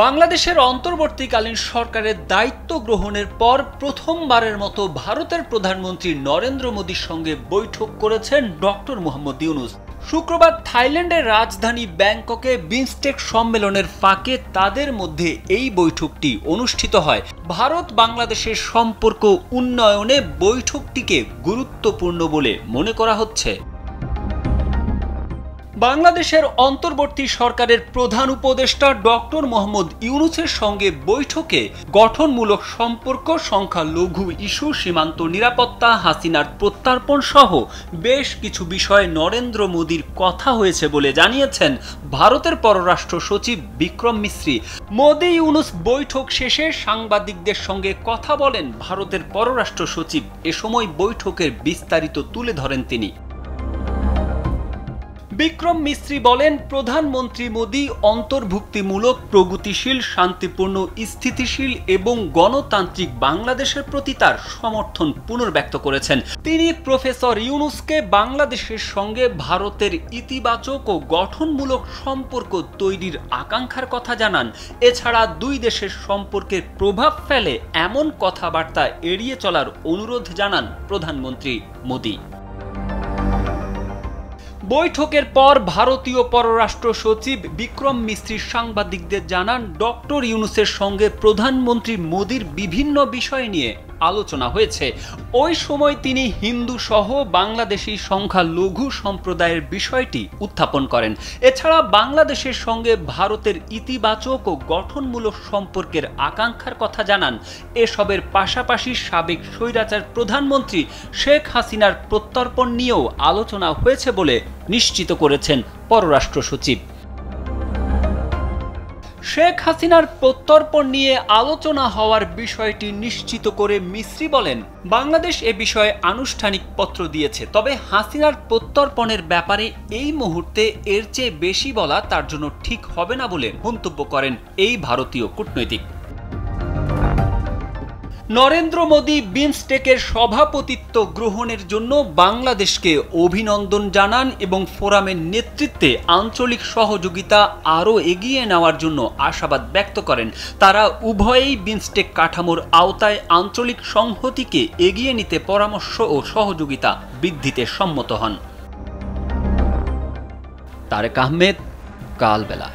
বাংলাদেশের অন্তর্বর্তীকালীন সরকারের দায়িত্ব গ্রহণের পর প্রথমবারের মতো ভারতের প্রধানমন্ত্রী নরেন্দ্র মোদীর সঙ্গে বৈঠক করেছেন ডক্টর মোহাম্মদ ইউনূস। শুক্রবার থাইল্যান্ডের রাজধানী ব্যাংককে বিমস্টেক সম্মেলনের ফাঁকে তাদের মধ্যে এই বৈঠকটি অনুষ্ঠিত হয়। ভারত বাংলাদেশের সম্পর্ক উন্নয়নে বৈঠকটিকে গুরুত্বপূর্ণ বলে মনে করা হচ্ছে। বাংলাদেশের অন্তর্বর্তী সরকারের প্রধান উপদেষ্টা ডক্টর মোহাম্মদ ইউনূসের সঙ্গে বৈঠকে গঠনমূলক সম্পর্ক, সংখ্যালঘু ইস্যু, সীমান্ত নিরাপত্তা, হাসিনার প্রত্যার্পণ সহ বেশ কিছু বিষয়ে নরেন্দ্র মোদীর কথা হয়েছে বলে জানিয়েছেন ভারতের পররাষ্ট্র সচিব বিক্রম মিশ্রি। মোদি ইউনূস বৈঠক শেষে সাংবাদিকদের সঙ্গে কথা বলেন ভারতের পররাষ্ট্র সচিব। এ সময় বৈঠকের বিস্তারিত তুলে ধরেন তিনি। বিক্রম মিশ্রি বলেন, প্রধানমন্ত্রী মোদী অন্তর্ভুক্তিমূলক, প্রগতিশীল, শান্তিপূর্ণ, স্থিতিশীল এবং গণতান্ত্রিক বাংলাদেশের প্রতি তার সমর্থন পুনর্ব্যক্ত করেছেন। তিনি প্রফেসর ইউনূসকে বাংলাদেশের সঙ্গে ভারতের ইতিবাচক ও গঠনমূলক সম্পর্ক তৈরির আকাঙ্ক্ষার কথা জানান। এছাড়া দুই দেশের সম্পর্কের প্রভাব ফেলে এমন কথাবার্তা এড়িয়ে চলার অনুরোধ জানান প্রধানমন্ত্রী মোদী। বৈঠকের পর ভারতীয় পররাষ্ট্র সচিব বিক্রম মিশ্রি সাংবাদিকদের জানান, ডক্টর ইউনূসের সঙ্গে প্রধানমন্ত্রী মোদীর বিভিন্ন বিষয় নিয়ে আলোচনা হয়েছে। ওই সময় তিনি হিন্দু সহ বাংলাদেশি সংখ্যালঘু সম্প্রদায়ের বিষয়টি উত্থাপন করেন। এছাড়া বাংলাদেশের সঙ্গে ভারতের ইতিবাচক ও গঠনমূলক সম্পর্কের আকাঙ্ক্ষার কথা জানান। এসবের পাশাপাশি সাবেক স্বৈরাচার প্রধানমন্ত্রী শেখ হাসিনার প্রত্যর্পণ নিয়েও আলোচনা হয়েছে বলে নিশ্চিত করেছেন পররাষ্ট্র সচিব। শেখ হাসিনার প্রত্যর্পণ নিয়ে আলোচনা হওয়ার বিষয়টি নিশ্চিত করে মিশ্রি বলেন, বাংলাদেশ এ বিষয়ে আনুষ্ঠানিক পত্র দিয়েছে, তবে হাসিনার প্রত্যর্পণের ব্যাপারে এই মুহূর্তে এর চেয়ে বেশি বলা তার জন্য ঠিক হবে না বলে মন্তব্য করেন এই ভারতীয় কূটনৈতিক। নরেন্দ্র মোদী বিমস্টেকের সভাপতিত্ব গ্রহণের জন্য বাংলাদেশকে অভিনন্দন জানান এবং ফোরামের নেতৃত্বে আঞ্চলিক সহযোগিতা আরও এগিয়ে নেওয়ার জন্য আশাবাদ ব্যক্ত করেন। তারা উভয়েই বিমস্টেক কাঠামোর আওতায় আঞ্চলিক সংহতিকে এগিয়ে নিতে পরামর্শ ও সহযোগিতা বৃদ্ধিতে সম্মত হন। তারেক আহমেদ, কালবেলা।